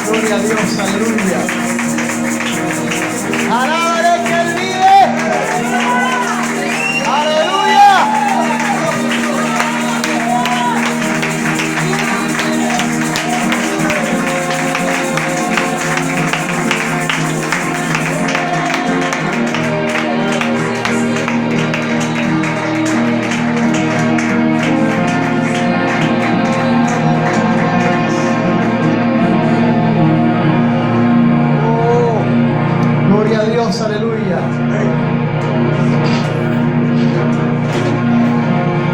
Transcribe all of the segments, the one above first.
Gloria a Dios, aleluya. Alábale que Él vive. Aleluya. Aleluya.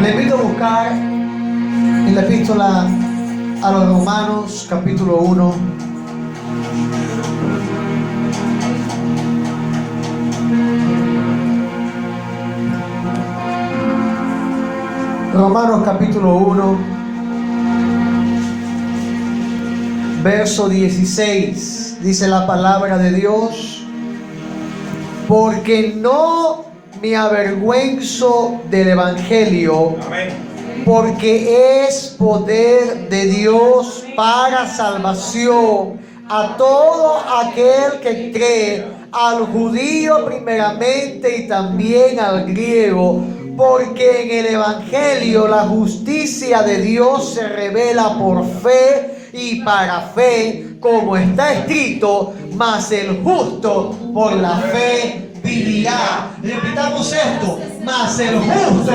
Le invito a buscar en la epístola a los Romanos, capítulo 1. Romanos, capítulo 1, verso 16. Dice la palabra de Dios: porque no me avergüenzo del Evangelio, amén, porque es poder de Dios para salvación a todo aquel que cree, al judío primeramente y también al griego, porque en el Evangelio la justicia de Dios se revela por fe y para fe, como está escrito: mas el justo por la fe vivirá. Repitamos esto: mas el justo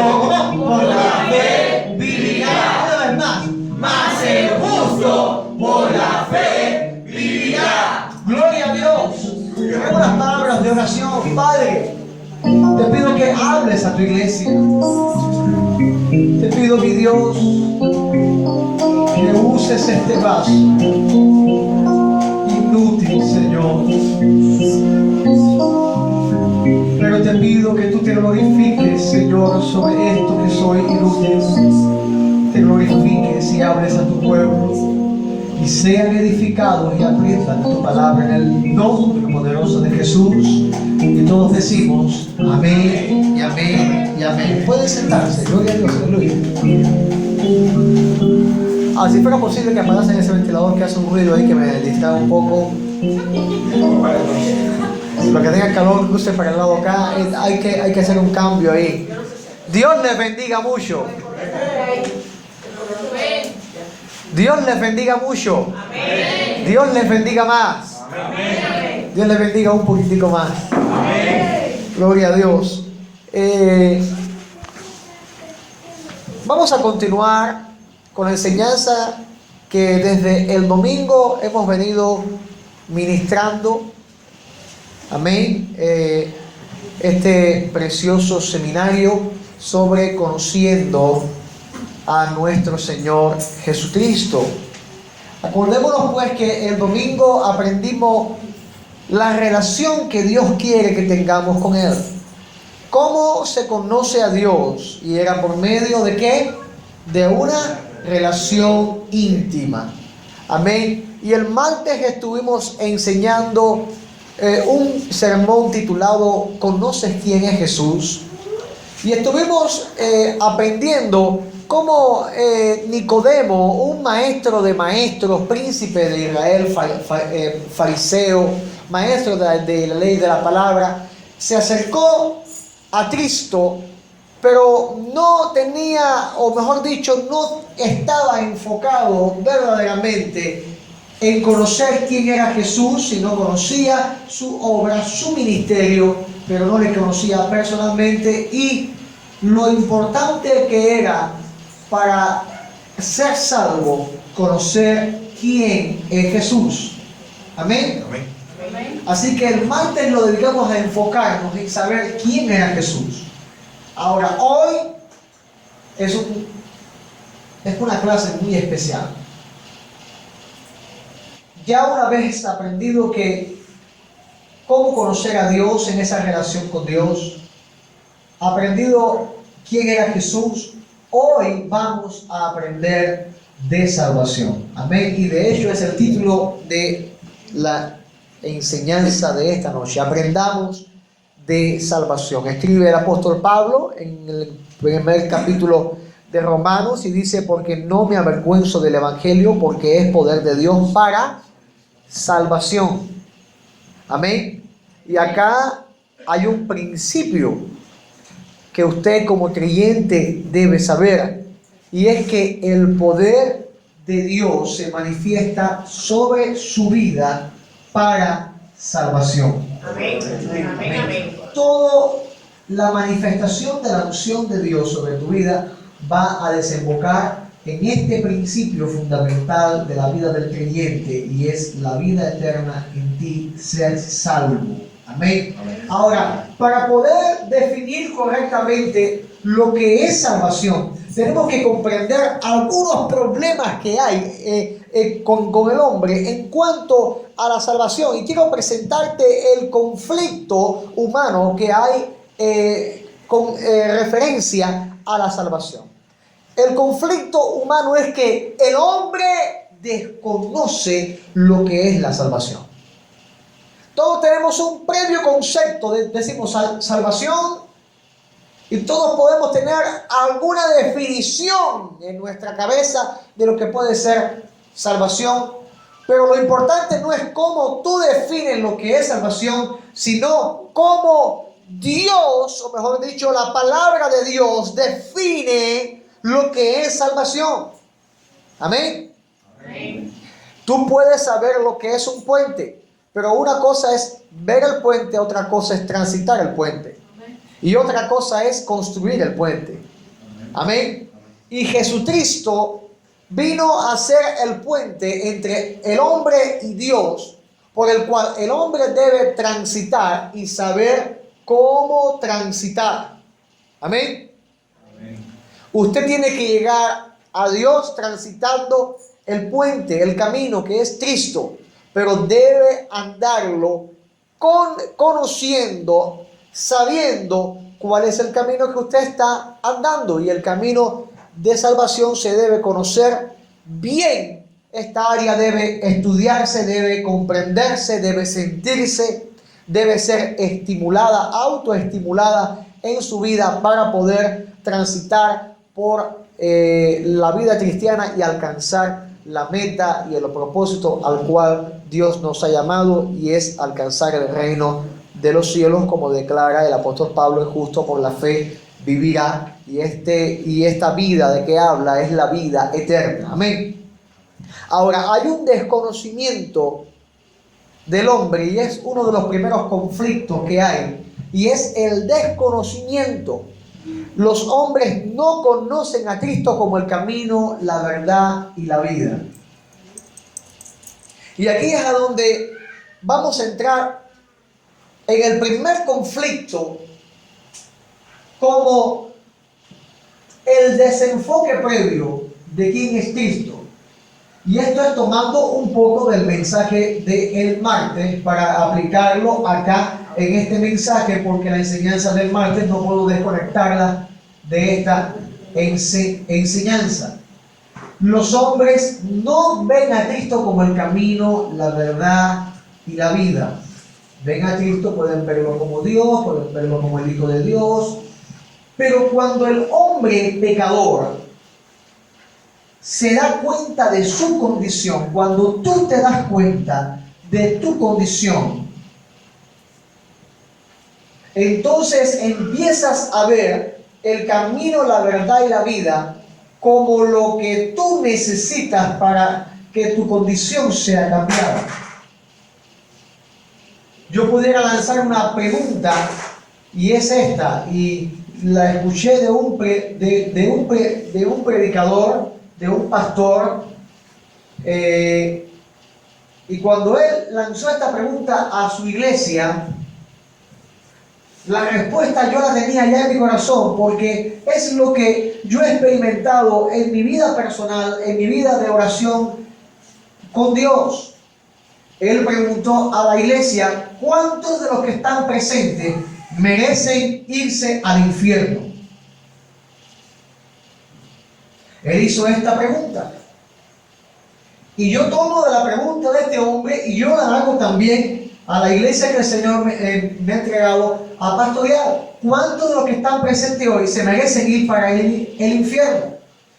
por la fe vivirá. Una vez más: mas el justo por la fe vivirá. Gloria a Dios. Unas palabras de oración. Padre, te pido que hables a tu iglesia. Te pido, mi Dios, que uses este vaso inútil, Señor, pero te pido que tú te glorifiques, Señor, sobre esto que soy inútil. Te glorifiques y hables a tu pueblo y sean edificados y aprendan tu palabra, en el nombre poderoso de Jesús. Y todos decimos amén y amén y amén. Pueden sentarse. Gloria a Dios, aleluya. Si fuera posible que apagasen ese ventilador que hace un ruido ahí que me distrae un poco. Lo que tenga calor, use para el lado acá. Hay que hacer un cambio ahí. Dios les bendiga mucho. Dios les bendiga mucho. Dios les bendiga más. Dios les bendiga un poquitico más. Gloria a Dios. Vamos a continuar con la enseñanza que desde el domingo hemos venido ministrando. Amén. Este precioso seminario sobre conociendo a nuestro Señor Jesucristo. Acordémonos pues que el domingo aprendimos la relación que Dios quiere que tengamos con Él. ¿Cómo se conoce a Dios? Y era por medio de ¿qué? De una relación íntima. Amén. Y el martes estuvimos enseñando un sermón titulado ¿Conoces quién es Jesús? Y estuvimos aprendiendo cómo Nicodemo, un maestro de maestros, príncipe de Israel, fariseo, maestro de la ley de la palabra, se acercó a Cristo, pero no tenía, o mejor dicho, no estaba enfocado verdaderamente en conocer quién era Jesús, sino conocía su obra, su ministerio, pero no le conocía personalmente, y lo importante que era para ser salvo, conocer quién es Jesús. Amén. Amén. Así que el martes lo dedicamos a enfocarnos en saber quién era Jesús. Ahora, hoy es una clase muy especial. Ya una vez aprendido que cómo conocer a Dios en esa relación con Dios, aprendido quién era Jesús, hoy vamos a aprender de salvación. Amén. Y de hecho es el título de la enseñanza de esta noche. Aprendamos de salvación. Escribe el apóstol Pablo en el primer capítulo de Romanos y dice, porque no me avergüenzo del Evangelio, porque es poder de Dios para salvación. Amén. Y acá hay un principio que usted como creyente debe saber, y es que el poder de Dios se manifiesta sobre su vida para salvación. Amén. Amén. Amén. Toda la manifestación de la unción de Dios sobre tu vida va a desembocar en este principio fundamental de la vida del creyente, y es la vida eterna en ti, ser salvo. Amén. Ahora, para poder definir correctamente lo que es salvación, tenemos que comprender algunos problemas que hay con el hombre en cuanto a la salvación. Y quiero presentarte el conflicto humano que hay con referencia a la salvación. El conflicto humano es que el hombre desconoce lo que es la salvación. Todos tenemos un previo concepto, decimos salvación, y todos podemos tener alguna definición en nuestra cabeza de lo que puede ser salvación. Pero lo importante no es cómo tú defines lo que es salvación, sino cómo Dios, o mejor dicho, la palabra de Dios define lo que es salvación. Amén. Amén. Tú puedes saber lo que es un puente, pero una cosa es ver el puente, otra cosa es transitar el puente. Y otra cosa es construir el puente. Amén. Y Jesucristo vino a ser el puente entre el hombre y Dios, por el cual el hombre debe transitar y saber cómo transitar. Amén. Usted tiene que llegar a Dios transitando el puente, el camino que es Cristo, pero debe andarlo conociendo, sabiendo cuál es el camino que usted está andando. Y el camino de salvación se debe conocer bien. Esta área debe estudiarse, debe comprenderse, debe sentirse, debe ser estimulada, autoestimulada en su vida para poder transitar por la vida cristiana y alcanzar la meta y el propósito al cual Dios nos ha llamado, y es alcanzar el reino de los cielos, como declara el apóstol Pablo: el justo por la fe vivirá. Y esta vida de que habla es la vida eterna. Amén. Ahora, hay un desconocimiento del hombre, y es uno de los primeros conflictos que hay, y es el desconocimiento. Los hombres no conocen a Cristo como el camino, la verdad y la vida. Y aquí es a donde vamos a entrar en el primer conflicto, como el desenfoque previo de quién es Cristo. Y esto es tomando un poco del mensaje del martes para aplicarlo acá en este mensaje, porque la enseñanza del martes no puedo desconectarla de esta enseñanza. Los hombres no ven a Cristo como el camino, la verdad y la vida. Ven a Cristo, pueden verlo como Dios, pueden verlo como el Hijo de Dios, pero cuando el hombre pecador se da cuenta de su condición, cuando tú te das cuenta de tu condición, entonces empiezas a ver el camino, la verdad y la vida como lo que tú necesitas para que tu condición sea cambiada. Yo pudiera lanzar una pregunta, y es esta, y la escuché de un predicador, de un pastor, y cuando él lanzó esta pregunta a su iglesia, la respuesta yo la tenía ya en mi corazón, porque es lo que yo he experimentado en mi vida personal, en mi vida de oración con Dios. Él preguntó a la iglesia: ¿cuántos de los que están presentes merecen irse al infierno? Él hizo esta pregunta. Y yo tomo de la pregunta de este hombre y yo la hago también a la iglesia que el Señor me ha entregado a pastorear. ¿Cuántos de los que están presentes hoy se merecen ir para el infierno?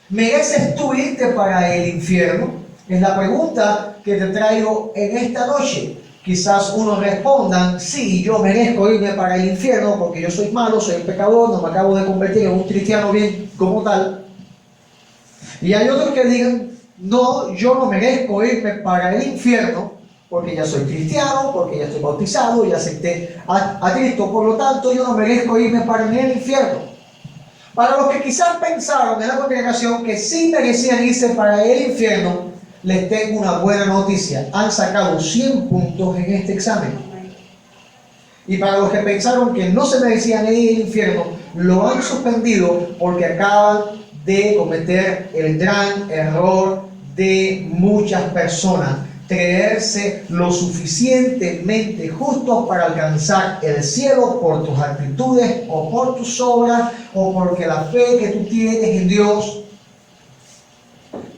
¿Mereces tú irte para el infierno? Es la pregunta que te traigo en esta noche. Quizás unos respondan, sí, yo merezco irme para el infierno porque yo soy malo, soy un pecador, no me acabo de convertir en un cristiano bien como tal. Y hay otros que digan, no, yo no merezco irme para el infierno porque ya soy cristiano, porque ya estoy bautizado, ya acepté a Cristo, por lo tanto yo no merezco irme para el infierno. Para los que quizás pensaron en la congregación que sí merecían irse para el infierno, les tengo una buena noticia. Han sacado 100 puntos en este examen. Y para los que pensaron que no se merecían ir al infierno, lo han suspendido porque acaban de cometer el gran error de muchas personas. Creerse lo suficientemente justos para alcanzar el cielo por tus actitudes o por tus obras o porque la fe que tú tienes en Dios.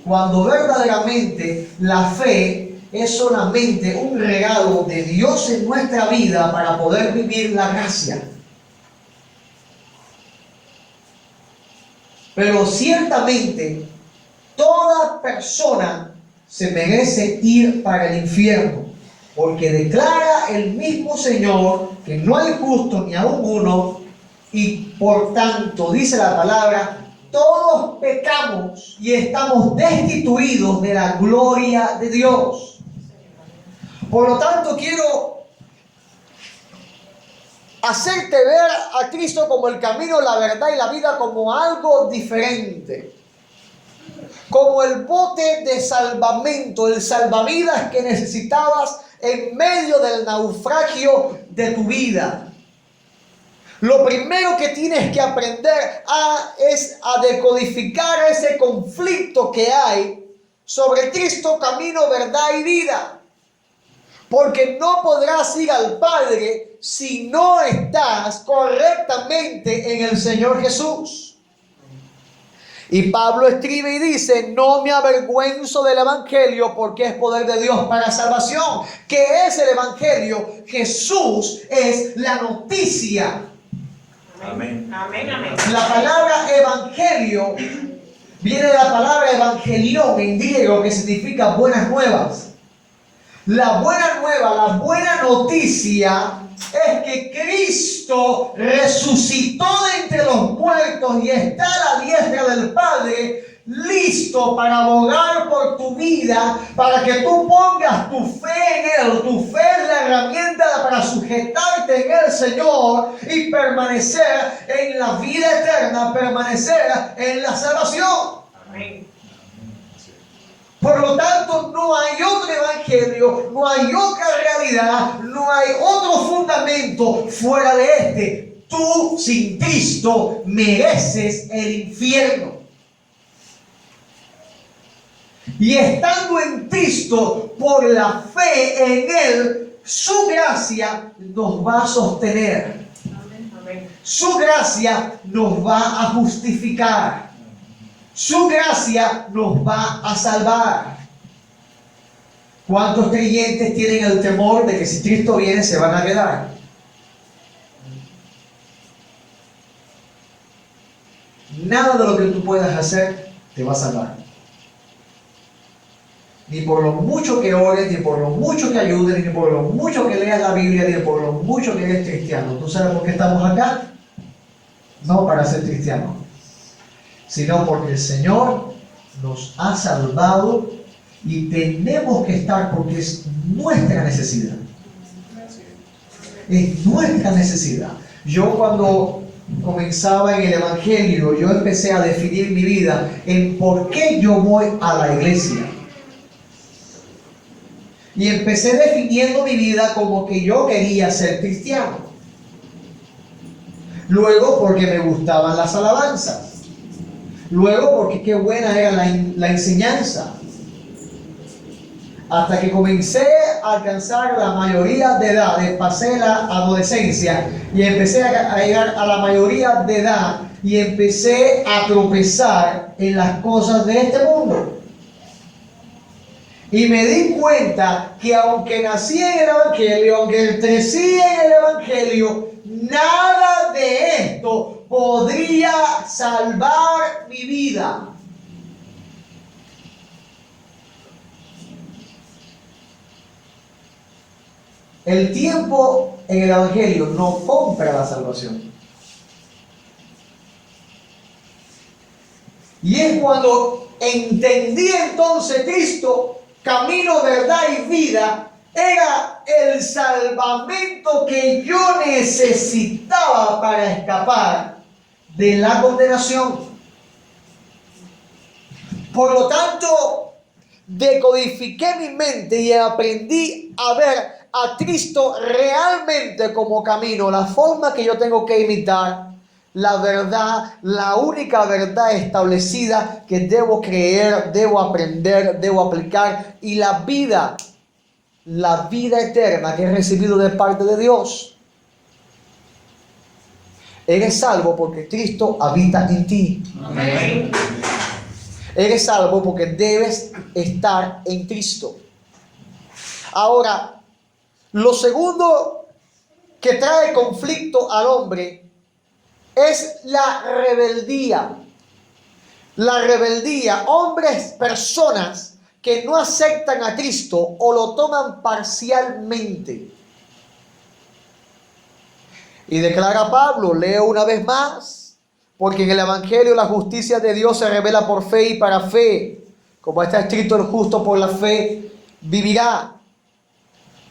Cuando verdaderamente la fe es solamente un regalo de Dios en nuestra vida para poder vivir la gracia. Pero ciertamente toda persona se merece ir para el infierno, porque declara el mismo Señor que no hay justo ni aun uno, y por tanto dice la palabra, todos pecamos y estamos destituidos de la gloria de Dios. Por lo tanto, quiero hacerte ver a Cristo como el camino, la verdad y la vida, como algo diferente. Como el bote de salvamento, el salvavidas que necesitabas en medio del naufragio de tu vida. Lo primero que tienes que aprender es a decodificar ese conflicto que hay sobre Cristo, camino, verdad y vida. Porque no podrás ir al Padre si no estás correctamente en el Señor Jesús. Y Pablo escribe y dice, no me avergüenzo del Evangelio porque es poder de Dios para salvación. ¿Qué es el Evangelio? Jesús es la noticia. Amén. Amén, amén. La palabra evangelio viene de la palabra evangelión en griego, que significa buenas nuevas. La buena nueva, la buena noticia es que Cristo resucitó de entre los muertos y está a la diestra del Padre, listo para abogar por tu vida, para que tú pongas tu fe en Él. Tu fe es la herramienta para sujetarte en el Señor y permanecer en la vida eterna, permanecer en la salvación. Amén. Por lo tanto, no hay otro evangelio, no hay otra realidad, no hay otro fundamento fuera de este. Tú, sin Cristo, mereces el infierno. Y estando en Cristo, por la fe en Él, su gracia nos va a sostener. Amén. Su gracia nos va a justificar. Su gracia nos va a salvar. ¿Cuántos creyentes tienen el temor de que si Cristo viene se van a quedar? Nada de lo que tú puedas hacer te va a salvar. Ni por lo mucho que ores, ni por lo mucho que ayudes, ni por lo mucho que leas la Biblia, ni por lo mucho que eres cristiano. ¿Tú sabes por qué estamos acá? No para ser cristianos, sino porque el Señor nos ha salvado y tenemos que estar porque es nuestra necesidad. Es nuestra necesidad. Yo cuando comenzaba en el Evangelio, yo empecé a definir mi vida en por qué yo voy a la iglesia. Y empecé definiendo mi vida como que yo quería ser cristiano. Luego porque me gustaban las alabanzas. Luego porque qué buena era la enseñanza. Hasta que comencé a alcanzar la mayoría de edad, pasé la adolescencia y empecé a llegar a la mayoría de edad y empecé a tropezar en las cosas de este mundo. Y me di cuenta que aunque nací en el Evangelio, aunque crecí en el Evangelio, nada de esto podría salvar mi vida. El tiempo en el Evangelio no compra la salvación. Y es cuando entendí entonces Cristo, camino, verdad y vida, era el salvamento que yo necesitaba para escapar de la condenación. Por lo tanto, decodifiqué mi mente y aprendí a ver a Cristo realmente como camino, la forma que yo tengo que imitar, la verdad, la única verdad establecida que debo creer, debo aprender, debo aplicar, y la vida eterna que he recibido de parte de Dios. Eres salvo porque Cristo habita en ti. Amén. Eres salvo porque debes estar en Cristo. Ahora, lo segundo que trae conflicto al hombre es la rebeldía. La rebeldía, hombres, personas que no aceptan a Cristo o lo toman parcialmente. Y declara Pablo, leo una vez más, porque en el Evangelio la justicia de Dios se revela por fe y para fe. Como está escrito, el justo por la fe vivirá.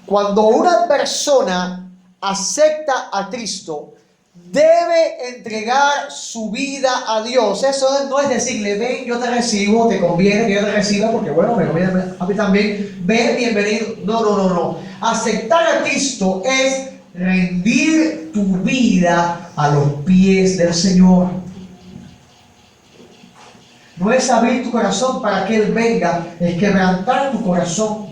Cuando una persona acepta a Cristo, debe entregar su vida a Dios. Eso no es decirle, ven, yo te recibo, te conviene que yo te reciba, porque bueno, me conviene a mí también, ven, bienvenido. No. Aceptar a Cristo es rendir tu vida a los pies del Señor. No es abrir tu corazón para que Él venga, es quebrantar tu corazón.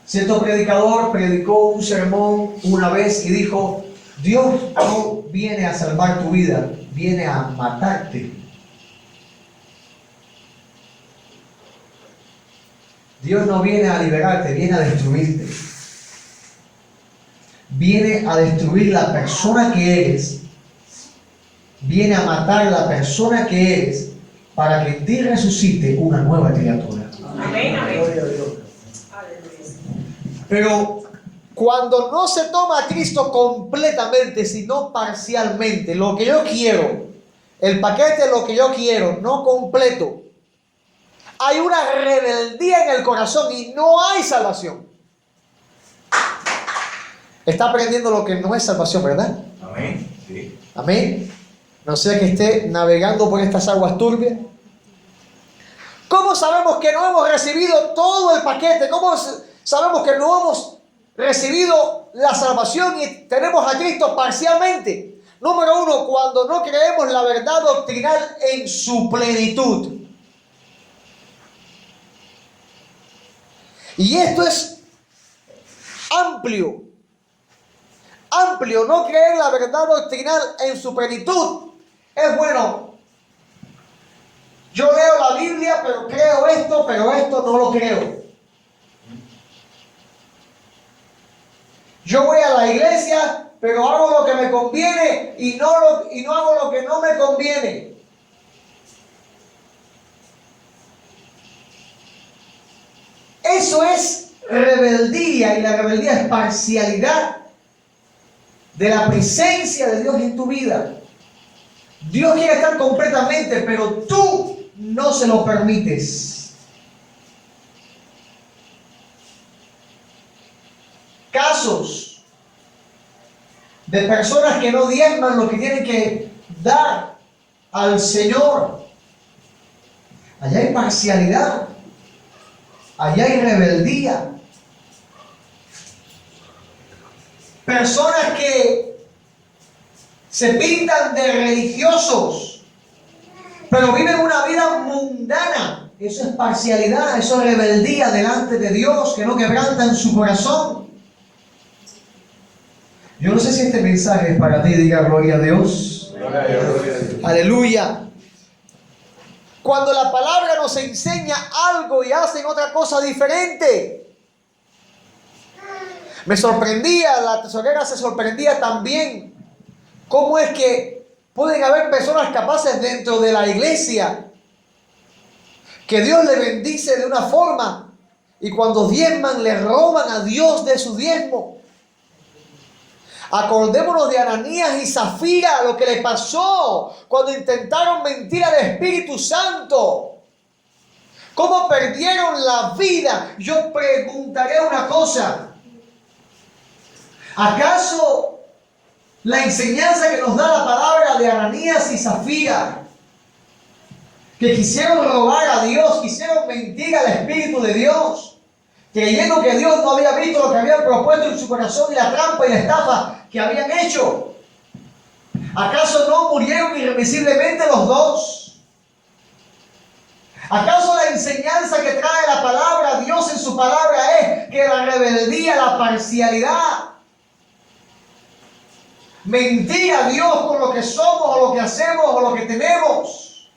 Cierto predicador predicó un sermón una vez y dijo, Dios no viene a salvar tu vida, viene a matarte. Dios no viene a liberarte, viene a destruirte. Viene a destruir la persona que eres. Viene a matar la persona que eres para que en ti resucite una nueva criatura. Amén, amén. Pero cuando no se toma a Cristo completamente, sino parcialmente, lo que yo quiero, el paquete lo que yo quiero, no completo, hay una rebeldía en el corazón y no hay salvación. Está aprendiendo lo que no es salvación, ¿verdad? Amén. Sí. Amén. No sea que esté navegando por estas aguas turbias. ¿Cómo sabemos que no hemos recibido todo el paquete? ¿Cómo sabemos que no hemos recibido la salvación y tenemos a Cristo parcialmente? Número uno, cuando no creemos la verdad doctrinal en su plenitud. Y esto es amplio. Amplio, no creer la verdad doctrinal en su plenitud. Es bueno, yo leo la Biblia, pero creo esto, pero esto no lo creo. Yo voy a la iglesia, pero hago lo que me conviene y no hago lo que no me conviene. Eso es rebeldía, y la rebeldía es parcialidad de la presencia de Dios en tu vida. Dios quiere estar completamente, pero tú no se lo permites. Casos de personas que no diezman lo que tienen que dar al Señor. Allá hay parcialidad, allá hay rebeldía. Personas que se pintan de religiosos, pero viven una vida mundana. Eso es parcialidad, eso es rebeldía delante de Dios, que no quebrantan su corazón. Yo no sé si este mensaje es para ti, diga gloria a Dios. Gloria a Dios, gloria a Dios. Aleluya. Cuando la palabra nos enseña algo y hacen otra cosa diferente. Me sorprendía, la tesorera se sorprendía también. ¿Cómo es que pueden haber personas capaces dentro de la iglesia que Dios le bendice de una forma y cuando diezman le roban a Dios de su diezmo. Acordémonos de Ananías y Zafira, lo que le pasó cuando intentaron mentir al Espíritu Santo. Cómo perdieron la vida. Yo preguntaré una cosa. ¿Acaso la enseñanza que nos da la palabra de Ananías y Zafira, que quisieron robar a Dios, quisieron mentir al Espíritu de Dios, creyendo que Dios no había visto lo que habían propuesto en su corazón y la trampa y la estafa que habían hecho? ¿Acaso no murieron irremisiblemente los dos? ¿Acaso la enseñanza que trae la palabra, Dios en su palabra, es que la rebeldía, la parcialidad, mentir a Dios con lo que somos o lo que hacemos o lo que tenemos,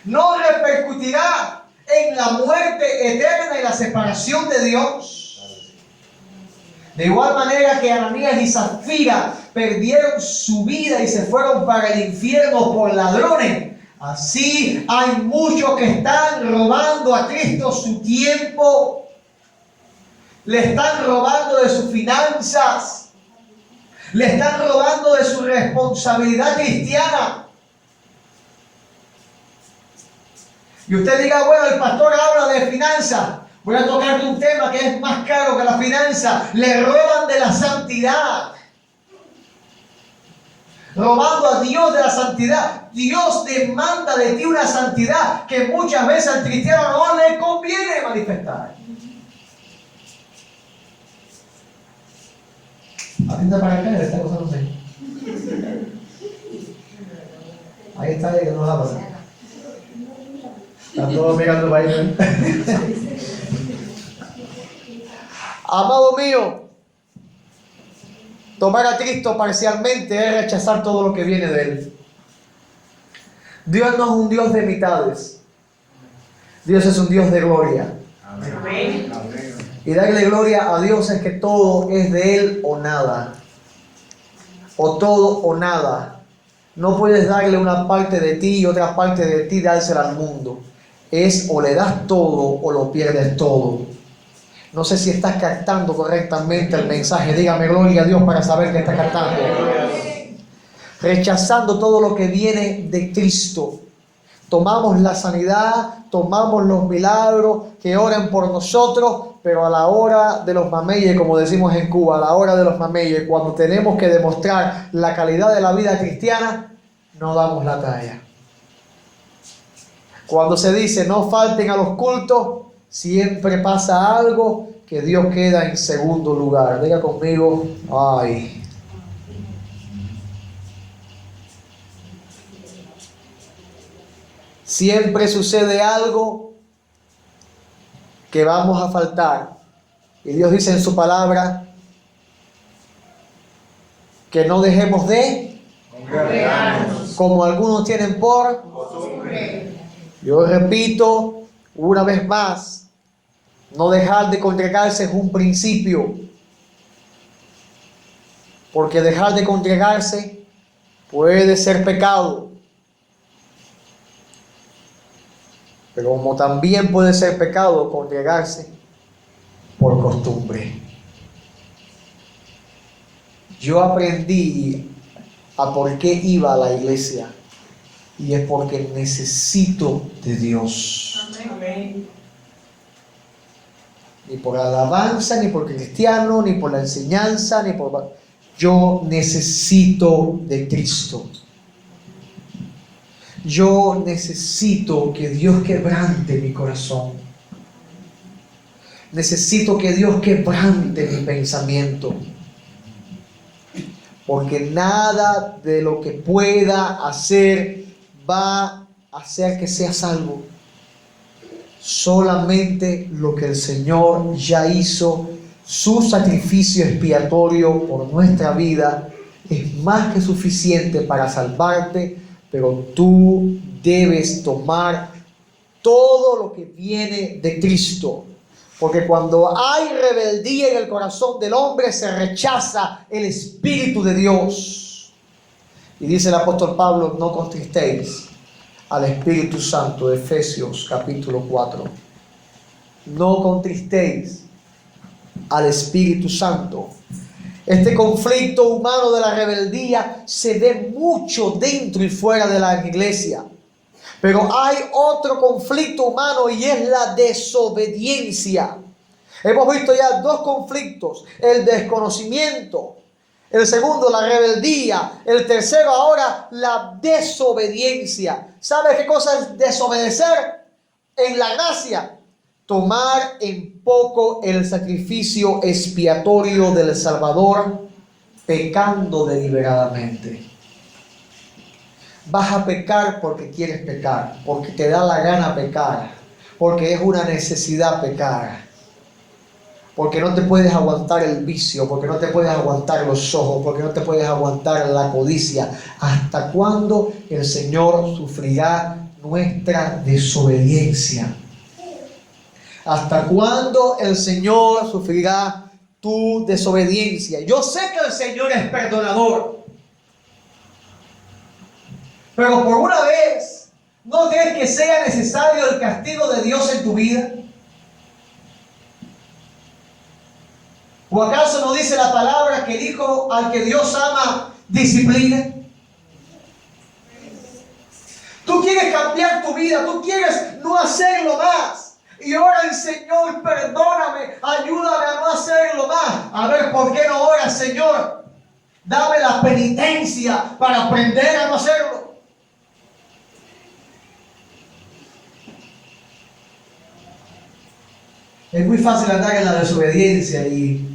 no repercutirá en la muerte eterna y la separación de Dios? De igual manera que Ananías y Zafira perdieron su vida y se fueron para el infierno por ladrones, así hay muchos que están robando a Cristo su tiempo, le están robando de sus finanzas, le están robando de su responsabilidad cristiana. Y usted diga, bueno, el pastor habla de finanzas. Voy a tocarte un tema que es más caro que la finanza. Le roban de la santidad. Robando a Dios de la santidad. Dios demanda de ti una santidad que muchas veces al cristiano no le conviene manifestar. Atienda para acá, esta cosa no sé. Ahí está, que no la pasa. Están todos mirando para ahí. Amado mío, tomar a Cristo parcialmente es rechazar todo lo que viene de Él. Dios no es un Dios de mitades. Dios es un Dios de gloria. Amén. Y darle gloria a Dios es que todo es de Él o nada. O todo o nada. No puedes darle una parte de ti y otra parte de ti dársela al mundo. Es o le das todo o lo pierdes todo. No sé si estás captando correctamente el mensaje. Dígame gloria a Dios para saber que estás captando. Rechazando todo lo que viene de Cristo. Tomamos la sanidad, tomamos los milagros, que oren por nosotros, pero a la hora de los mameyes, como decimos en Cuba, a la hora de los mameyes, cuando tenemos que demostrar la calidad de la vida cristiana, no damos la talla. Cuando se dice no falten a los cultos, siempre pasa algo que Dios queda en segundo lugar. Diga conmigo, ay. Siempre sucede algo que vamos a faltar. Y Dios dice en su palabra que no dejemos de Congregarnos. como algunos tienen por. Yo repito una vez más, no dejar de congregarse es un principio. Porque dejar de congregarse puede ser pecado. Pero como también puede ser pecado congregarse por costumbre. Yo aprendí a por qué iba a la iglesia. Y es porque necesito de Dios. Amén. Ni por alabanza, ni por cristiano, ni por la enseñanza, ni por... Yo necesito de Cristo. Yo necesito que Dios quebrante mi corazón. Necesito que Dios quebrante mi pensamiento. Porque nada de lo que pueda hacer va a hacer que sea salvo. Solamente lo que el Señor ya hizo, su sacrificio expiatorio por nuestra vida, es más que suficiente para salvarte. Pero tú debes tomar todo lo que viene de Cristo. Porque cuando hay rebeldía en el corazón del hombre, se rechaza el Espíritu de Dios. Y dice el apóstol Pablo, no contristéis al Espíritu Santo. Efesios capítulo 4. No contristéis al Espíritu Santo. Este conflicto humano de la rebeldía se ve mucho dentro y fuera de la iglesia. Pero hay otro conflicto humano y es la desobediencia. Hemos visto ya dos conflictos: el desconocimiento, el segundo la rebeldía, el tercero ahora la desobediencia. ¿Sabes qué cosa es desobedecer? En la gracia, tomar en poco el sacrificio expiatorio del Salvador, pecando deliberadamente. Vas a pecar porque quieres pecar, porque te da la gana pecar, porque es una necesidad pecar, porque no te puedes aguantar el vicio, porque no te puedes aguantar los ojos, porque no te puedes aguantar la codicia. ¿Hasta cuándo el Señor sufrirá nuestra desobediencia? ¿Hasta cuándo el Señor sufrirá tu desobediencia? Yo sé que el Señor es perdonador, pero por una vez, ¿no crees que sea necesario el castigo de Dios en tu vida? ¿O acaso no dice la palabra que el hijo al que Dios ama disciplina? Tú quieres cambiar tu vida, tú quieres no hacerlo más. Y ora, Señor, perdóname, ayúdame a no hacerlo más. A ver, ¿por qué no oras, Señor? Dame la penitencia para aprender a no hacerlo. Es muy fácil andar en la desobediencia y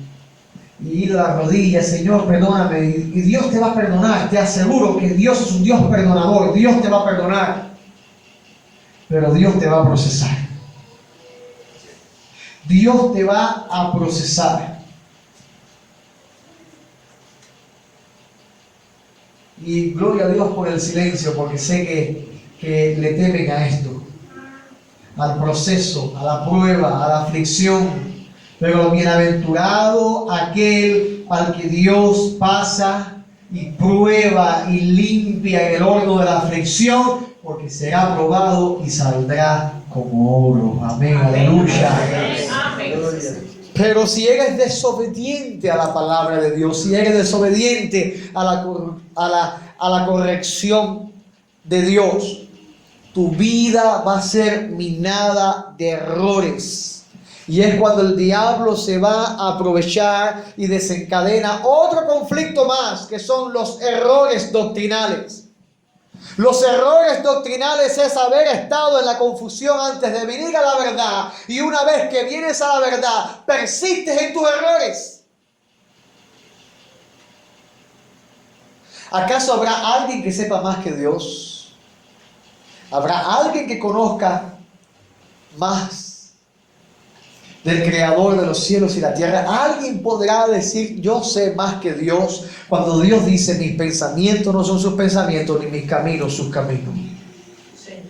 ir a las rodillas: Señor, perdóname. Y Dios te va a perdonar. Te aseguro que Dios es un Dios perdonador. Dios te va a perdonar. Pero Dios te va a procesar. Dios te va a procesar. Y gloria a Dios por el silencio, porque sé que le temen a esto, al proceso, a la prueba, a la aflicción. Pero bienaventurado aquel al que Dios pasa y prueba y limpia en el horno de la aflicción, porque será probado y saldrá como oro. Amén, aleluya. Amén. Pero si eres desobediente a la palabra de Dios, si eres desobediente a la corrección de Dios, tu vida va a ser minada de errores. Y es cuando el diablo se va a aprovechar y desencadena otro conflicto más, que son los errores doctrinales. Los errores doctrinales es haber estado en la confusión antes de venir a la verdad, y una vez que vienes a la verdad, persistes en tus errores. ¿Acaso habrá alguien que sepa más que Dios? ¿Habrá alguien que conozca más del Creador de los cielos y la tierra? ¿Alguien podrá decir yo sé más que Dios? Cuando Dios dice mis pensamientos no son sus pensamientos, ni mis caminos sus caminos. Sí.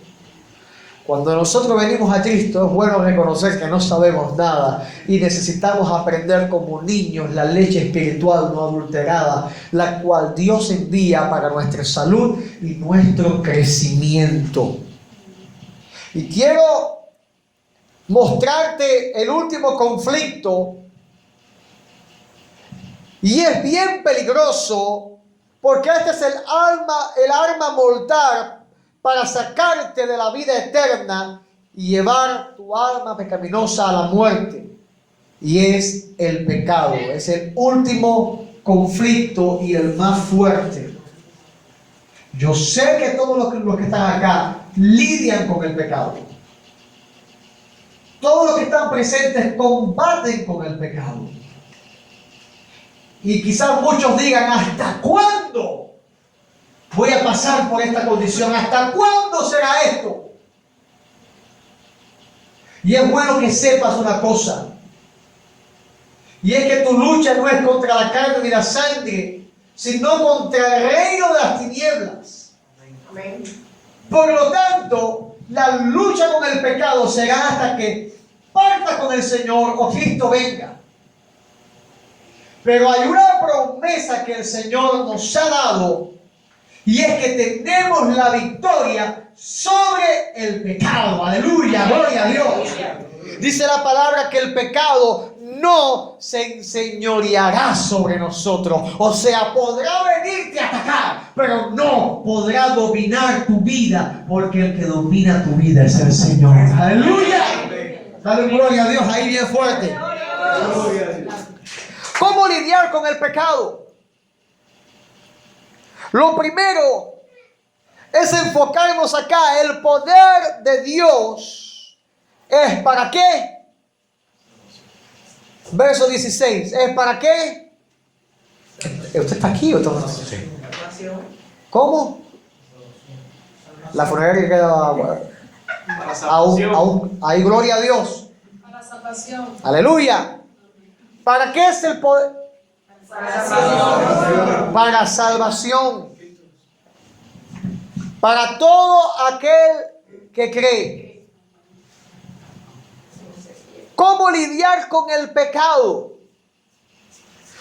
Cuando nosotros venimos a Cristo, es bueno reconocer que no sabemos nada y necesitamos aprender como niños la leche espiritual no adulterada, la cual Dios envía para nuestra salud y nuestro crecimiento. Y quiero mostrarte el último conflicto, y es bien peligroso, porque este es el arma mortal para sacarte de la vida eterna y llevar tu alma pecaminosa a la muerte, y es el pecado. Es el último conflicto y el más fuerte. Yo sé que todos los que están acá lidian con el pecado. Todos los que están presentes combaten con el pecado. Y quizás muchos digan: ¿hasta cuándo voy a pasar por esta condición? ¿Hasta cuándo será esto? Y es bueno que sepas una cosa, y es que tu lucha no es contra la carne ni la sangre, sino contra el reino de las tinieblas. Amén. Por lo tanto, la lucha con el pecado será hasta que partas con el Señor o Cristo venga. Pero hay una promesa que el Señor nos ha dado, Y es que tenemos la victoria sobre el pecado. Aleluya, gloria a Dios. Dice la palabra que el pecado no se enseñoreará sobre nosotros. O sea, podrá venirte a atacar, pero no podrá dominar tu vida, porque el que domina tu vida es el Señor. Aleluya. Dale gloria a Dios ahí bien fuerte. ¿Cómo lidiar con el pecado? Lo primero es enfocarnos acá. El poder de Dios es ¿para qué? Verso 16. ¿Es para qué? ¿Usted está aquí o está no? Sí. ¿Cómo? La funeraria queda aún. Ahí, gloria a Dios. Para salvación. Aleluya. ¿Para qué es el poder? Para salvación. Para todo aquel que cree. ¿Cómo lidiar con el pecado?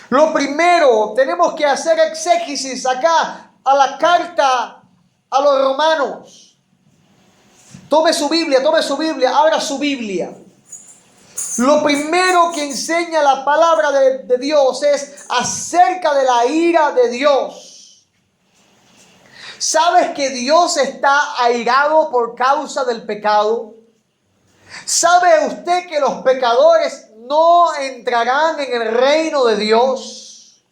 Lo primero, tenemos que hacer exégesis acá a la carta a los romanos. Tome su Biblia, abra su Biblia. Lo primero que enseña la palabra de Dios es acerca de la ira de Dios. ¿Sabes que Dios está airado por causa del pecado? ¿Sabe usted que los pecadores no entrarán en el reino de Dios?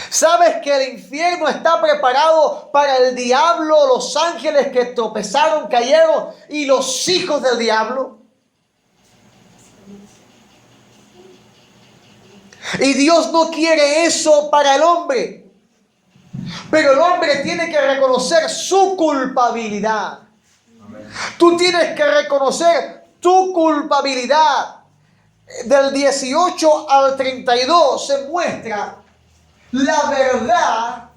¿Sabes que el infierno está preparado para el diablo, los ángeles que tropezaron, cayeron y los hijos del diablo? Y Dios no quiere eso para el hombre. Pero el hombre tiene que reconocer su culpabilidad. Tú tienes que reconocer tu culpabilidad. Del 18 al 32 se muestra la verdad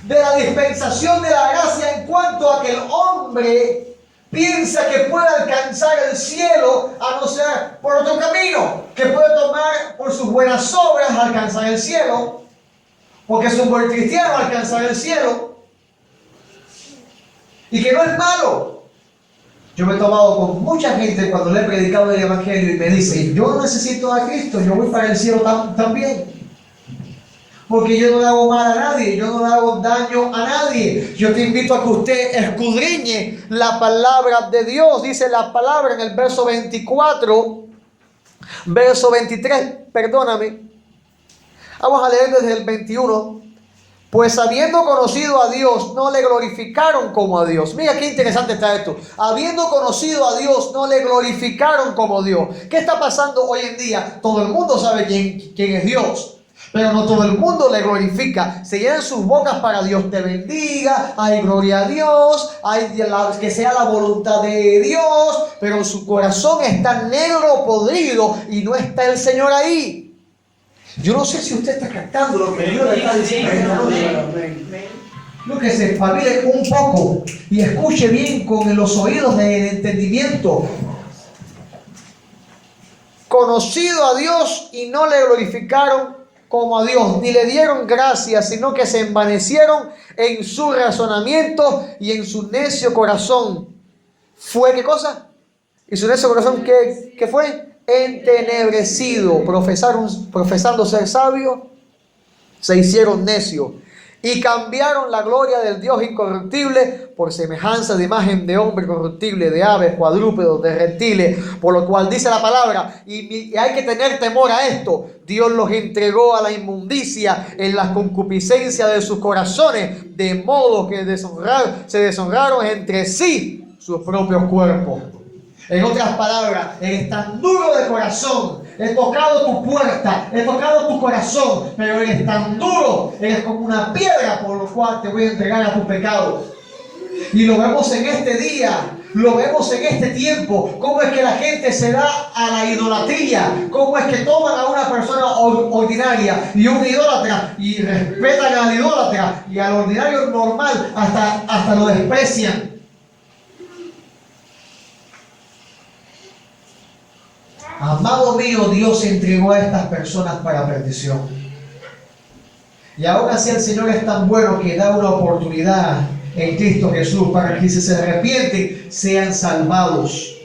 de la dispensación de la gracia en cuanto a que el hombre piensa que puede alcanzar el cielo a no ser por otro camino, que puede tomar por sus buenas obras alcanzar el cielo, porque es un buen cristiano alcanzar el cielo, y que no es malo. Yo me he tomado con mucha gente cuando le he predicado el evangelio y me dice: yo no necesito a Cristo, yo voy para el cielo también. Porque yo no le hago mal a nadie, yo no le hago daño a nadie. Yo te invito a que usted escudriñe la palabra de Dios. Dice la palabra en el verso 24, verso 23, perdóname. Vamos a leer desde el 21. Pues habiendo conocido a Dios, no le glorificaron como a Dios. Mira qué interesante está esto. Habiendo conocido a Dios, no le glorificaron como Dios. ¿Qué está pasando hoy en día? Todo el mundo sabe quién es Dios, pero no todo el mundo le glorifica. Se llenan sus bocas para Dios te bendiga, ay gloria a Dios, ay que sea la voluntad de Dios, pero su corazón está negro, podrido, y no está el Señor ahí. Yo no sé si usted está captando lo que Dios le está diciendo. Lo que se espabile un poco y escuche bien con los oídos del entendimiento. Conocido a Dios y no le glorificaron como a Dios, ni le dieron gracias, sino que se envanecieron en su razonamiento y en su necio corazón. ¿Fue qué cosa? ¿Y su necio corazón qué fue? Entenebrecido. Profesando ser sabios, se hicieron necios y cambiaron la gloria del Dios incorruptible por semejanza de imagen de hombre corruptible, de aves, cuadrúpedos, de reptiles, por lo cual dice la palabra, y hay que tener temor a esto: Dios los entregó a la inmundicia en las concupiscencias de sus corazones, de modo que se deshonraron entre sí sus propios cuerpos. En otras palabras, eres tan duro de corazón, he tocado tu puerta, he tocado tu corazón, pero eres tan duro, eres como una piedra, por lo cual te voy a entregar a tu pecado. Y lo vemos en este día, lo vemos en este tiempo, cómo es que la gente se da a la idolatría, cómo es que toman a una persona ordinaria y un idólatra y respetan al idólatra, y al ordinario normal hasta lo desprecian. Amado mío, Dios entregó a estas personas para perdición. Y aún así el Señor es tan bueno que da una oportunidad en Cristo Jesús para que si se arrepienten sean salvados.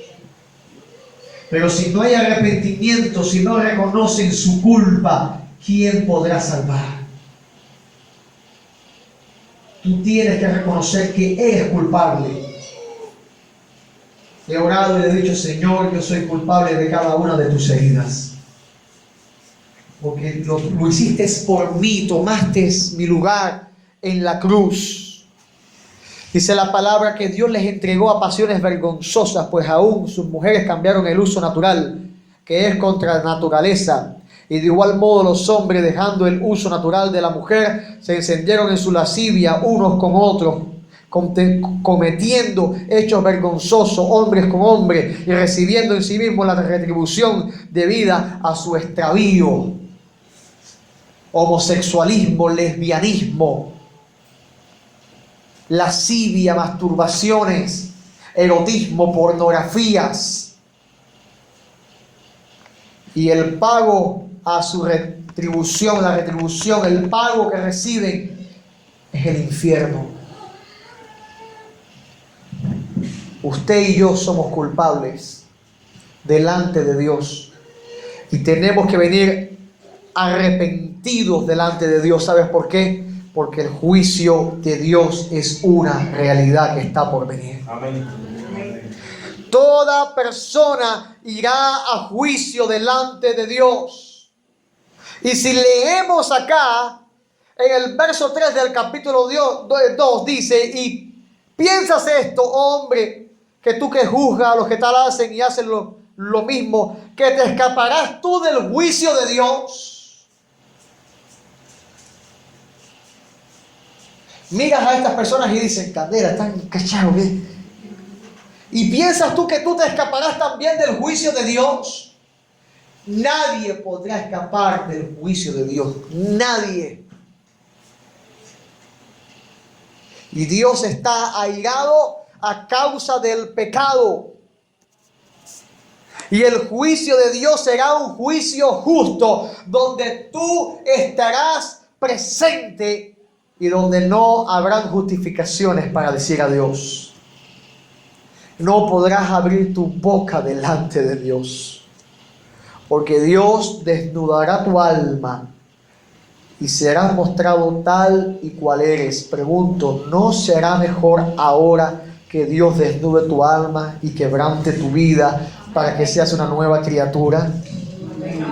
Pero si no hay arrepentimiento, si no reconocen su culpa, ¿quién podrá salvar? Tú tienes que reconocer que eres culpable. He orado y le he dicho: Señor, yo soy culpable de cada una de tus heridas. Porque lo hiciste por mí, tomaste mi lugar en la cruz. Dice la palabra que Dios les entregó a pasiones vergonzosas, pues aún sus mujeres cambiaron el uso natural, que es contra la naturaleza. Y de igual modo los hombres, dejando el uso natural de la mujer, se encendieron en su lascivia unos con otros, cometiendo hechos vergonzosos hombres con hombres y recibiendo en sí mismos la retribución debida a su extravío. Homosexualismo, lesbianismo, lascivia, masturbaciones, erotismo, pornografías. Y el pago a su retribución, la retribución, el pago que reciben es el infierno. Usted y yo somos culpables delante de Dios y tenemos que venir arrepentidos delante de Dios. ¿Sabes por qué? Porque el juicio de Dios es una realidad que está por venir. Amén. Toda persona irá a juicio delante de Dios. Y si leemos acá, en el verso 3 del capítulo 2 dice: y piensas esto, hombre, que tú que juzgas a los que tal hacen y hacen lo mismo, que te escaparás tú del juicio de Dios. Miras a estas personas y dicen: Candela, están cachados, ¿eh? Y piensas tú que tú te escaparás también del juicio de Dios. Nadie podrá escapar del juicio de Dios. Nadie. Y Dios está airado a causa del pecado. Y el juicio de Dios será un juicio justo, donde tú estarás presente y donde no habrán justificaciones para decir a Dios. No podrás abrir tu boca delante de Dios, porque Dios desnudará tu alma y serás mostrado tal y cual eres. Pregunto, ¿no será mejor ahora que Dios desnude tu alma y quebrante tu vida para que seas una nueva criatura?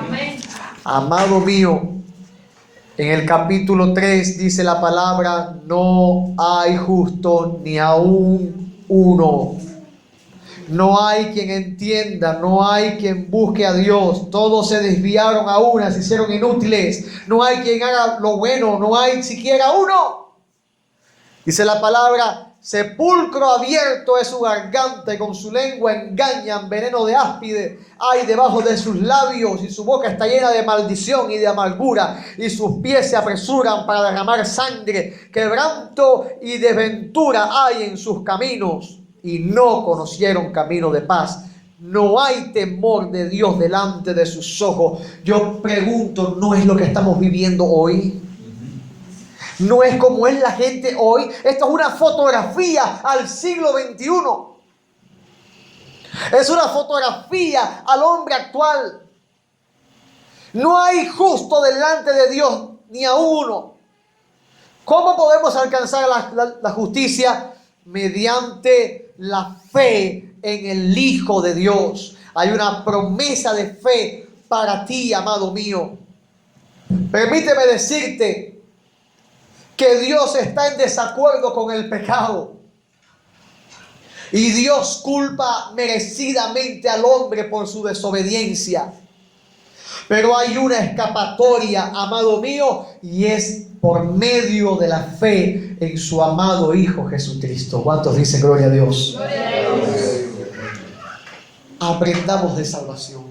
Amén. Amado mío, en el capítulo 3 dice la palabra: no hay justo ni aún uno. No hay quien entienda, no hay quien busque a Dios. Todos se desviaron a una, se hicieron inútiles. No hay quien haga lo bueno, no hay siquiera uno. Dice la palabra: sepulcro abierto es su garganta y con su lengua engañan, veneno de áspide hay debajo de sus labios, y su boca está llena de maldición y de amargura, y sus pies se apresuran para derramar sangre. Quebranto y desventura hay en sus caminos, y no conocieron camino de paz. No hay temor de Dios delante de sus ojos. Yo pregunto, ¿no es lo que estamos viviendo hoy? ¿No es como es la gente hoy? Esto es una fotografía al siglo XXI. Es una fotografía al hombre actual. No hay justo delante de Dios, ni a uno. ¿Cómo podemos alcanzar la justicia? Mediante la fe en el Hijo de Dios. Hay una promesa de fe para ti, amado mío. Permíteme decirte que Dios está en desacuerdo con el pecado. Y Dios culpa merecidamente al hombre por su desobediencia. Pero hay una escapatoria, amado mío, y es por medio de la fe en su amado Hijo Jesucristo. ¿Cuántos dicen gloria a Dios? Gloria a Dios. Aprendamos de salvación.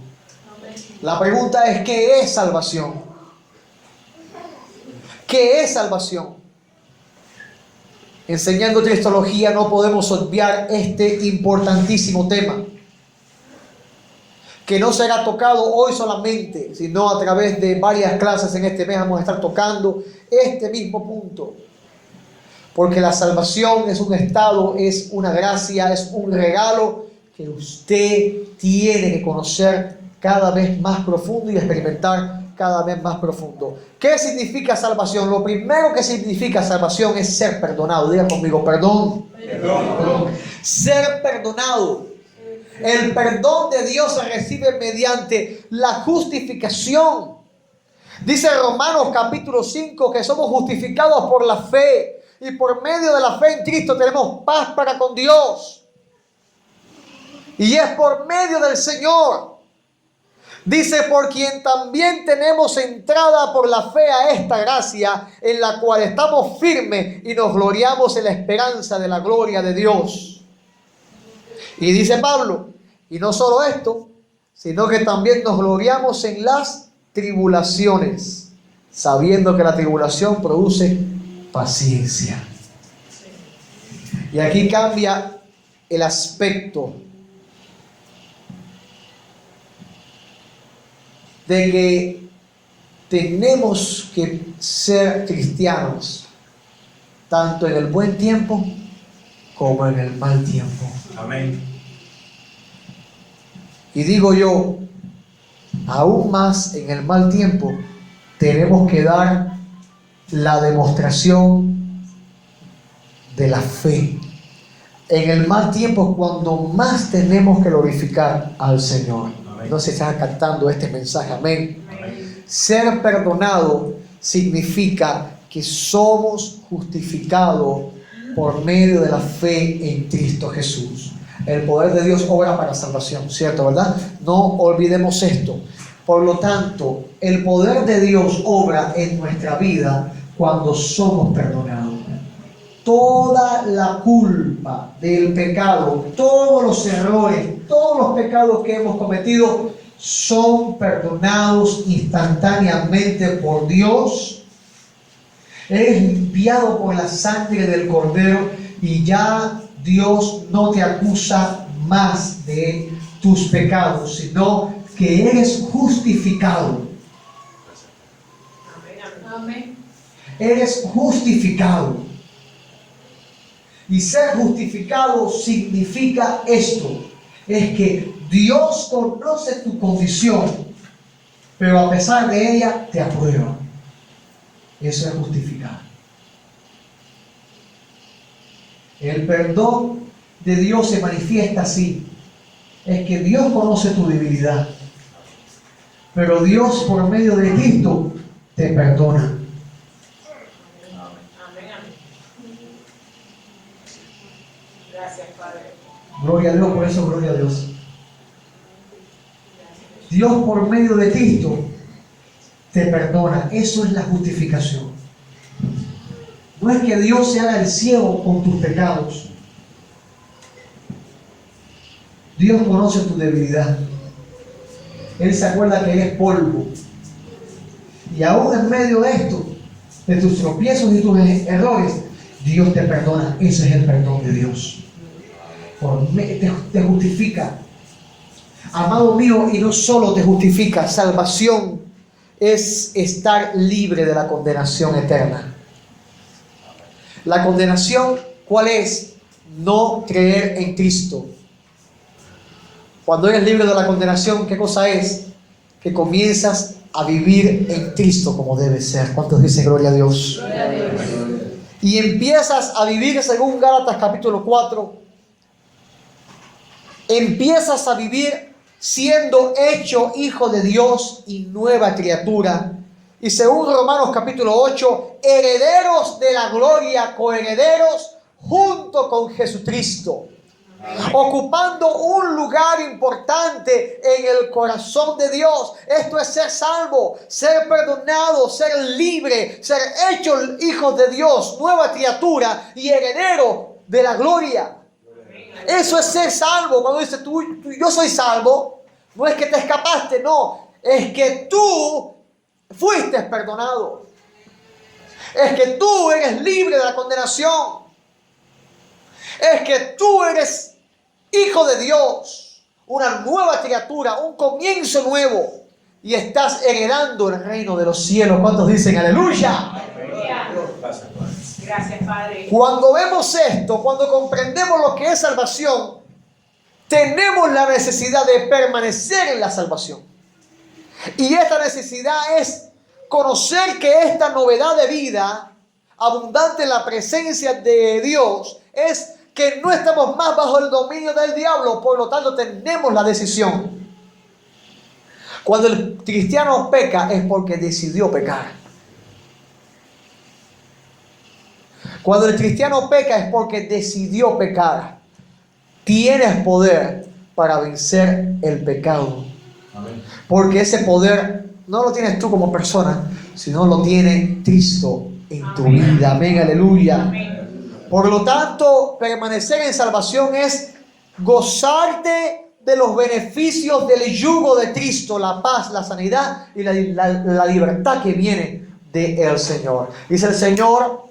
La pregunta es: ¿qué es salvación? ¿Qué es salvación? Enseñando cristología no podemos obviar este importantísimo tema. que no será tocado hoy solamente, sino a través de varias clases en este mes vamos a estar tocando este mismo punto. Porque la salvación es un estado, es una gracia, es un regalo que usted tiene que conocer cada vez más profundo y experimentar cada vez más profundo. ¿Qué significa salvación? Lo primero que significa salvación es ser perdonado. Diga conmigo, perdón. Perdón. Ser perdonado. El perdón de Dios se recibe mediante la justificación. Dice Romanos capítulo 5 que somos justificados por la fe. Y por medio de la fe en Cristo tenemos paz para con Dios. Y es por medio del Señor. Dice, por quien también tenemos entrada por la fe a esta gracia, en la cual estamos firmes y nos gloriamos en la esperanza de la gloria de Dios. Y dice Pablo, y no solo esto, sino que también nos gloriamos en las tribulaciones, sabiendo que la tribulación produce paciencia. Y aquí cambia el aspecto de que tenemos que ser cristianos tanto en el buen tiempo como en el mal tiempo. Amén. Y digo yo, aún más en el mal tiempo tenemos que dar la demostración de la fe. En el mal tiempo es cuando más tenemos que glorificar al Señor. Amén. No se está captando este mensaje, amén. Amén. Ser perdonado significa que somos justificados por medio de la fe en Cristo Jesús. El poder de Dios obra para salvación, ¿cierto? ¿Verdad? No olvidemos esto. Por lo tanto, el poder de Dios obra en nuestra vida cuando somos perdonados. Toda la culpa del pecado, todos los errores, todos los pecados que hemos cometido son perdonados instantáneamente por Dios. Eres limpiado por la sangre del Cordero y ya Dios no te acusa más de tus pecados, sino que eres justificado. Amén. Eres justificado. Y ser justificado significa esto, es que Dios conoce tu condición, pero a pesar de ella te aprueba. Eso es justificado. El perdón de Dios se manifiesta así, es que Dios conoce tu debilidad, pero Dios por medio de Cristo te perdona. Gracias, Padre. Gloria a Dios, por eso gloria a Dios. Dios por medio de Cristo te perdona. Eso es la justificación. No es que Dios se haga el ciego con tus pecados. Dios conoce tu debilidad. Él se acuerda que eres polvo. Y aún en medio de esto, de tus tropiezos y tus errores, Dios te perdona. Ese es el perdón de Dios. Te justifica. Amado mío, y no solo te justifica, salvación es estar libre de la condenación eterna. La condenación, ¿cuál es? No creer en Cristo. Cuando eres libre de la condenación, ¿qué cosa es? Que comienzas a vivir en Cristo como debe ser. ¿Cuántos dicen gloria a Dios? Gloria a Dios. Y empiezas a vivir según Gálatas capítulo 4. Empiezas a vivir siendo hecho hijo de Dios y nueva criatura. Y según Romanos capítulo 8, herederos de la gloria, coherederos junto con Jesucristo. Ocupando un lugar importante en el corazón de Dios. Esto es ser salvo, ser perdonado, ser libre, ser hecho hijo de Dios, nueva criatura y heredero de la gloria. Eso es ser salvo. Cuando dice yo soy salvo, no es que te escapaste, no, es que tú fuiste perdonado. Es que tú eres libre de la condenación. Es que tú eres hijo de Dios, una nueva criatura, un comienzo nuevo. Y estás heredando el reino de los cielos. ¿Cuántos dicen aleluya? Gracias, Padre. Cuando vemos esto, cuando comprendemos lo que es salvación, tenemos la necesidad de permanecer en la salvación. Y esta necesidad es conocer que esta novedad de vida, abundante en la presencia de Dios, es que no estamos más bajo el dominio del diablo. Por lo tanto, tenemos la decisión. Cuando el cristiano peca es porque decidió pecar. Cuando el cristiano peca es porque decidió pecar. Tienes poder para vencer el pecado. Amén. Porque ese poder no lo tienes tú como persona, sino lo tiene Cristo en tu vida. Amén, aleluya. Amén. Por lo tanto, permanecer en salvación es gozarte de los beneficios del yugo de Cristo, la paz, la sanidad y la libertad que viene del Señor. Dice el Señor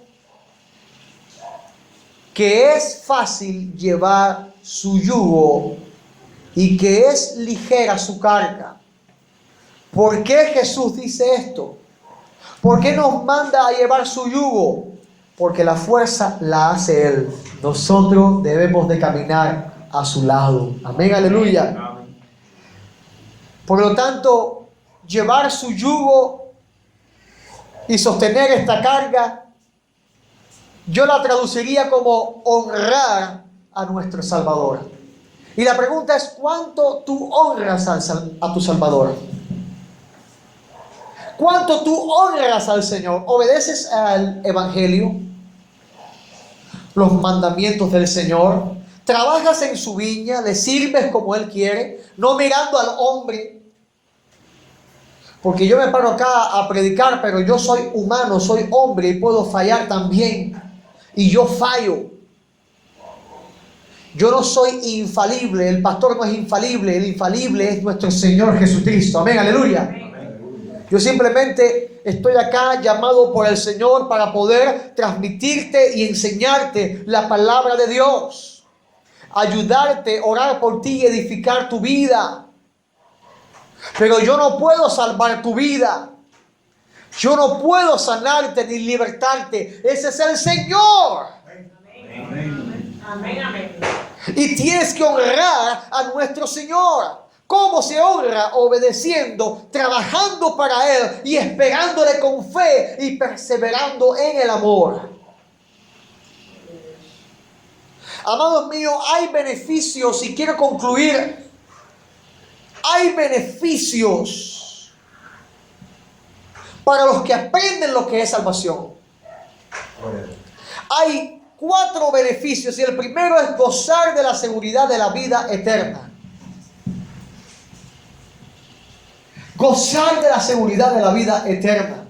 que es fácil llevar su yugo y que es ligera su carga. ¿Por qué Jesús dice esto? ¿Por qué nos manda a llevar su yugo? Porque la fuerza la hace Él. Nosotros debemos de caminar a su lado. Amén, aleluya. Amén. Por lo tanto, llevar su yugo y sostener esta carga, yo la traduciría como honrar a nuestro Salvador. Y la pregunta es, ¿cuánto tú honras a tu Salvador? ¿Cuánto tú honras al Señor? ¿Obedeces al Evangelio? ¿Los mandamientos del Señor? ¿Trabajas en su viña? ¿Le sirves como Él quiere? No mirando al hombre. Porque yo me paro acá a predicar, pero yo soy humano, soy hombre y puedo fallar también. Y yo fallo. Yo no soy infalible, el pastor no es infalible, el infalible es nuestro Señor Jesucristo. Amén, aleluya. Yo simplemente estoy acá llamado por el Señor para poder transmitirte y enseñarte la palabra de Dios. Ayudarte, orar por ti y edificar tu vida. Pero yo no puedo salvar tu vida. Yo no puedo sanarte ni libertarte. Ese es el Señor. Amén. Amén. Amén. Y tienes que honrar a nuestro Señor. ¿Cómo se honra? Obedeciendo, trabajando para Él y esperándole con fe y perseverando en el amor. Amados míos, hay beneficios y quiero concluir. Hay beneficios para los que aprenden lo que es salvación. Hay 4 beneficios y el primero es gozar de la seguridad de la vida eterna. Gozar de la seguridad de la vida eterna.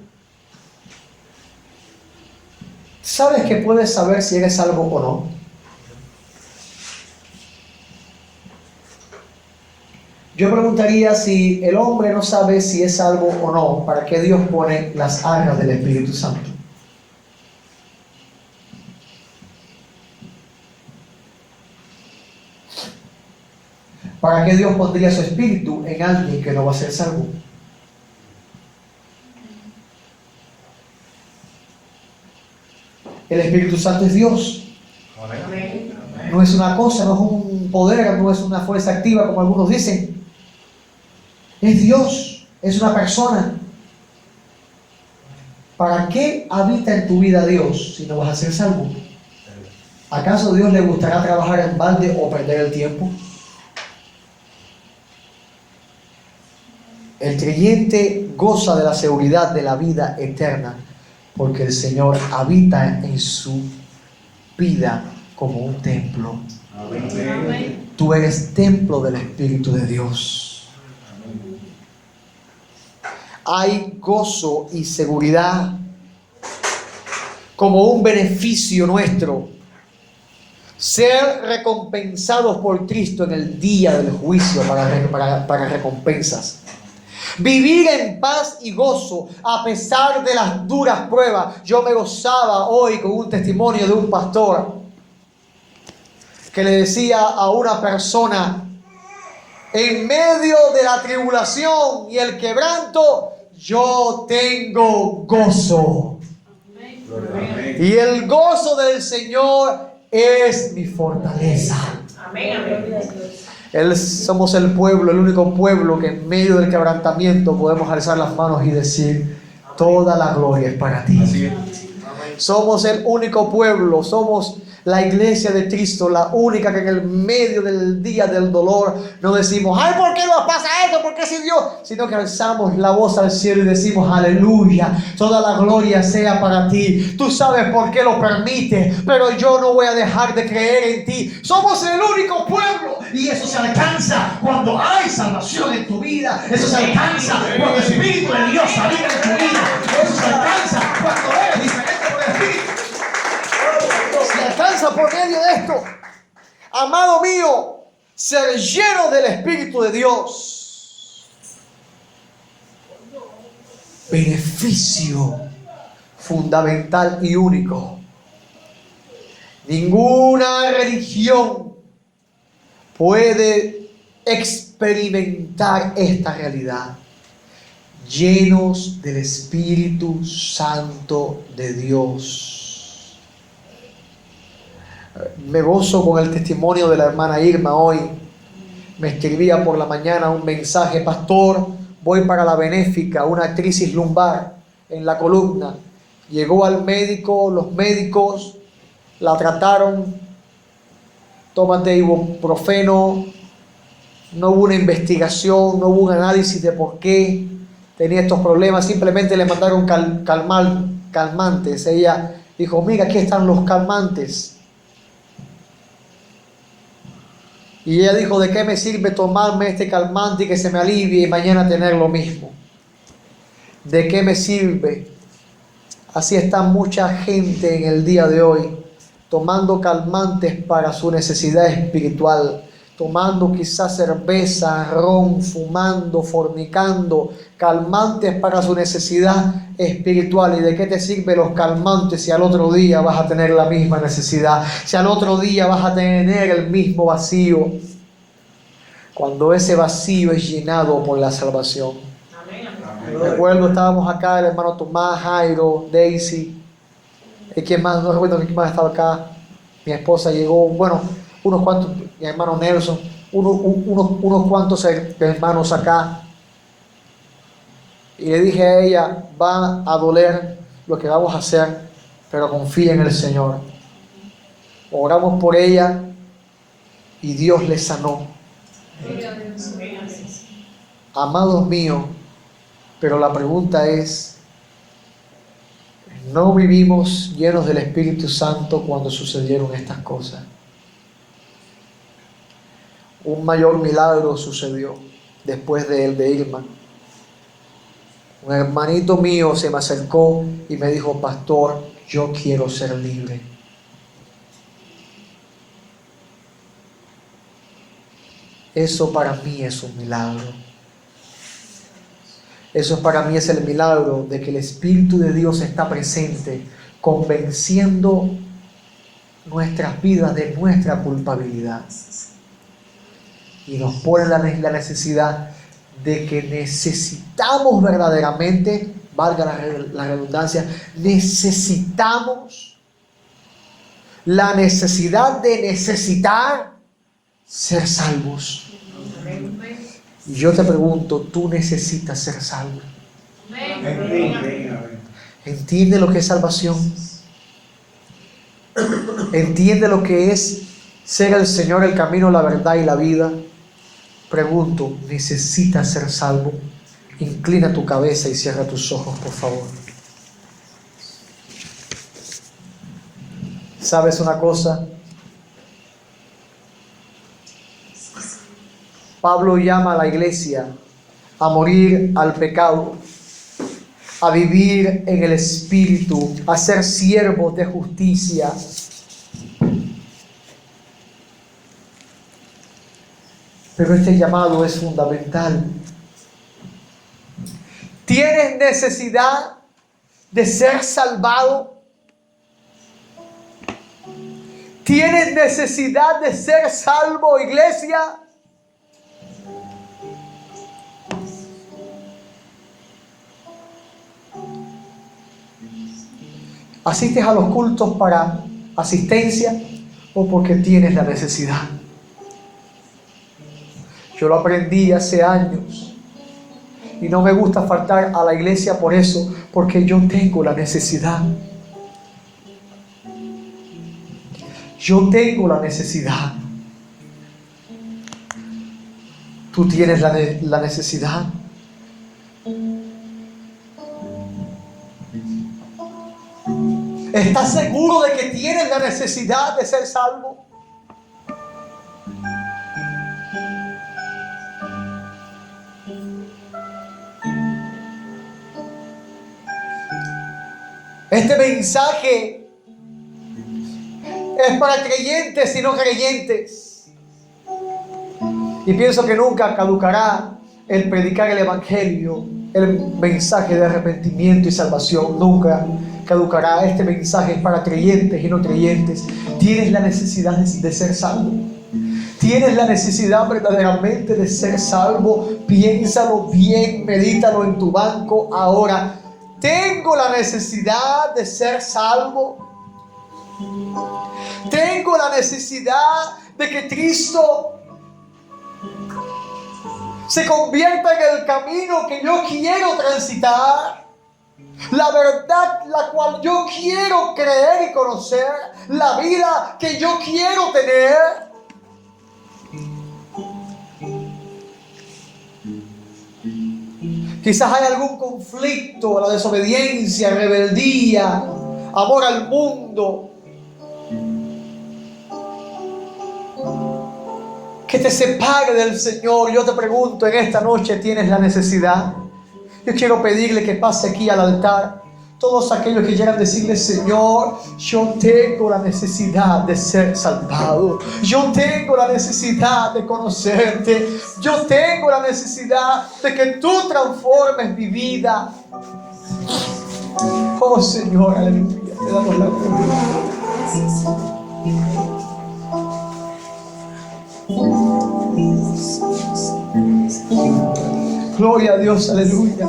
¿Sabes que puedes saber si eres salvo o no? Yo preguntaría, si el hombre no sabe si es salvo o no, ¿para qué Dios pone las arras del Espíritu Santo? ¿Para qué Dios pondría su espíritu en alguien que no va a ser salvo? El Espíritu Santo es Dios. Amén. No es una cosa, no es un poder, no es una fuerza activa como algunos dicen. Es Dios, es una persona. ¿Para qué habita en tu vida Dios si no vas a ser salvo? ¿Acaso a Dios le gustará trabajar en balde o perder el tiempo? El creyente goza de la seguridad de la vida eterna porque el Señor habita en su vida como un templo. Amén. Tú eres templo del Espíritu de Dios. Hay gozo y seguridad como un beneficio nuestro. Ser recompensados por Cristo en el día del juicio para recompensas. Vivir en paz y gozo a pesar de las duras pruebas. Yo me gozaba hoy con un testimonio de un pastor que le decía a una persona En medio de la tribulación y el quebranto, yo tengo gozo. Amén. Y el gozo del Señor es mi fortaleza. Amén, amén. Somos el pueblo, el único pueblo que en medio del quebrantamiento podemos alzar las manos y decir: toda la gloria es para ti. Así es. Somos el único pueblo, somos la iglesia de Cristo, la única que en el medio del día del dolor no decimos: ay, ¿por qué nos pasa esto? ¿Por qué si Dios? Sino que alzamos la voz al cielo y decimos: aleluya, toda la gloria sea para ti. Tú sabes por qué lo permites, pero yo no voy a dejar de creer en ti. Somos el único pueblo, y eso se alcanza cuando hay salvación en tu vida. Eso se alcanza cuando el Espíritu de Dios habita en tu vida. Eso se alcanza cuando eres diferente por el Espíritu. Se alcanza por medio de esto. Amado mío, ser lleno del Espíritu de Dios. Beneficio fundamental y único. Ninguna religión puede experimentar esta realidad. Llenos del Espíritu Santo de Dios. Me gozo con el testimonio de la hermana Irma hoy. Me escribía por la mañana un mensaje: pastor, voy para la benéfica, una crisis lumbar en la columna. Llegó al médico, los médicos la trataron, tómate ibuprofeno, no hubo una investigación, no hubo un análisis de por qué tenía estos problemas, simplemente le mandaron calmantes. Ella dijo: mira, aquí están los calmantes. Y ella dijo: ¿de qué me sirve tomarme este calmante y que se me alivie y mañana tener lo mismo? ¿De qué me sirve? Así está mucha gente en el día de hoy, tomando calmantes para su necesidad espiritual, tomando quizás cerveza, ron, fumando, fornicando, calmantes para su necesidad espiritual. ¿Y de qué te sirven los calmantes si al otro día vas a tener la misma necesidad? Si al otro día vas a tener el mismo vacío, cuando ese vacío es llenado por la salvación. Amén, Amén. Recuerdo, estábamos acá, el hermano Tomás, Jairo, Daisy, ¿quién más? No recuerdo quién más estaba acá. Mi esposa llegó, bueno, unos cuantos, mi hermano Nelson, unos cuantos hermanos acá. Y le dije a ella: va a doler lo que vamos a hacer, pero confía en el Señor. Oramos por ella y Dios le sanó. Amados míos, pero la pregunta es: ¿no vivimos llenos del Espíritu Santo cuando sucedieron estas cosas? Un mayor milagro sucedió después de Irma. Un hermanito mío se me acercó y me dijo: pastor, yo quiero ser libre. Eso para mí es un milagro. Eso para mí es el milagro de que el Espíritu de Dios está presente, convenciendo nuestras vidas de nuestra culpabilidad. Y nos pone la necesidad de que necesitamos verdaderamente, valga la redundancia, necesitamos la necesidad de necesitar ser salvos. Y yo te pregunto: ¿tú necesitas ser salvo? ¿Entiende lo que es salvación? ¿Entiende lo que es ser el Señor, el camino, la verdad y la vida? Pregunto: ¿necesitas ser salvo? Inclina tu cabeza y cierra tus ojos, por favor. ¿Sabes una cosa? Pablo llama a la iglesia a morir al pecado, a vivir en el Espíritu, a ser siervos de justicia. Pero este llamado es fundamental. ¿Tienes necesidad de ser salvado? ¿Tienes necesidad de ser salvo, iglesia? ¿Asistes a los cultos para asistencia o porque tienes la necesidad? Yo lo aprendí hace años y no me gusta faltar a la iglesia por eso, porque yo tengo la necesidad. Yo tengo la necesidad. Tú tienes la necesidad. ¿Estás seguro de que tienes la necesidad de ser salvo? Este mensaje es para creyentes y no creyentes. Y pienso que nunca caducará el predicar el evangelio, el mensaje de arrepentimiento y salvación. Nunca caducará. Este mensaje es para creyentes y no creyentes. ¿Tienes la necesidad de ser salvo? ¿Tienes la necesidad verdaderamente de ser salvo? Piénsalo bien, medítalo en tu banco ahora. ¿Tengo la necesidad de ser salvo? ¿Tengo la necesidad de que Cristo se convierta en el camino que yo quiero transitar? La verdad la cual yo quiero creer y conocer, la vida que yo quiero tener. Quizás hay algún conflicto, la desobediencia, rebeldía, amor al mundo, que te separe del Señor. Yo te pregunto en esta noche, ¿tienes la necesidad? Yo quiero pedirle que pase aquí al altar todos aquellos que quieran decirle: Señor, yo tengo la necesidad de ser salvado. Yo tengo la necesidad de conocerte. Yo tengo la necesidad de que tú transformes mi vida. Oh Señor, aleluya, te damos la gloria. Gloria a Dios, aleluya.